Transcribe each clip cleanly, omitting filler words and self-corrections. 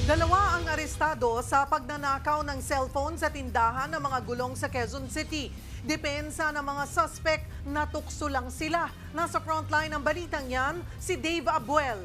Dalawa ang arestado sa pagnanakaw ng cellphone sa tindahan ng mga gulong sa Quezon City. Depensa ng mga suspect, natukso lang sila. Nasa frontline ng balitang yan, si Dave Abuel.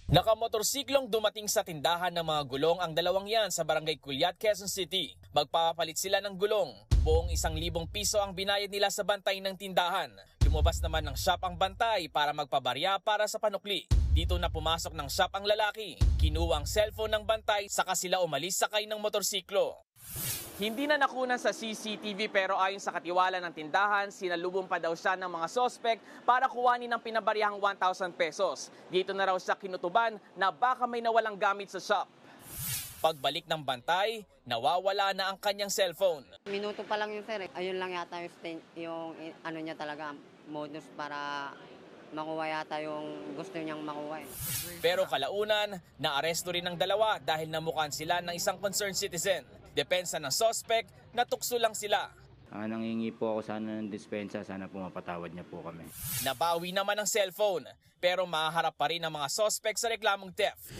Nakamotorsiklong dumating sa tindahan ng mga gulong ang dalawang yan sa Barangay Culiat, Quezon City. Magpapalit sila ng gulong. Buong 1,000 piso ang binayad nila sa bantay ng tindahan. Lumabas naman ng shop ang bantay para magpabarya para sa panukli. Dito na pumasok ng shop ang lalaki. Kinuha ang cellphone ng bantay saka sila umalis sakay ng motorsiklo. Hindi na nakunan sa CCTV pero ayon sa katiwala ng tindahan, sinalubong pa daw siya ng mga sospek para kuhanin ng pinabariyahang 1,000 pesos. Dito na raw siya kinutuban na baka may nawalang gamit sa shop. Pagbalik ng bantay, nawawala na ang kanyang cellphone. Minuto pa lang yun, sir. Ayun lang yata yung ano niya talaga, modus para makuha yata yung gusto niyang makuha. Pero kalaunan, naaresto rin ng dalawa dahil namukan sila ng isang concerned citizen. Depensa ng suspect, natukso lang sila. Nangingi po ako sana ng dispensa, sana po mapatawad niya po kami. Nabawi naman ang cellphone, pero mahaharap pa rin ang mga suspect sa reklamong theft.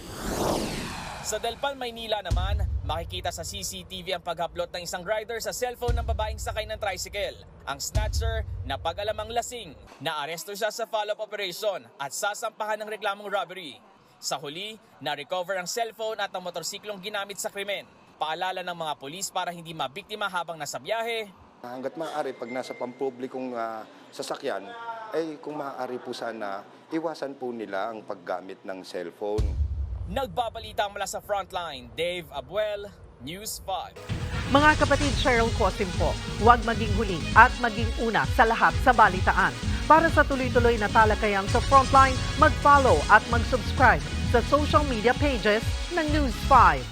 Sa Delpan, Maynila naman, makikita sa CCTV ang paghaplot ng isang rider sa cellphone ng babaeng sakay ng tricycle. Ang snatcher, napag-alamang lasing. Naaresto siya sa follow-up operation at sasampahan ng reklamong robbery. Sa huli, na-recover ang cellphone at ang motorsiklong ginamit sa krimen. Paalala ng mga pulis para hindi mabiktima habang nasa biyahe. Hanggat maaari, pag nasa pampublikong sasakyan, ay kung maaari po sana, iwasan po nila ang paggamit ng cellphone. Nagbabalita mula sa Frontline, Dave Abuel, News 5. Mga kapatid, Cheryl Cosim po, huwag maging huli at maging una sa lahat sa balitaan. Para sa tuloy-tuloy na talakayan sa Frontline, mag-follow at mag-subscribe sa social media pages ng News 5.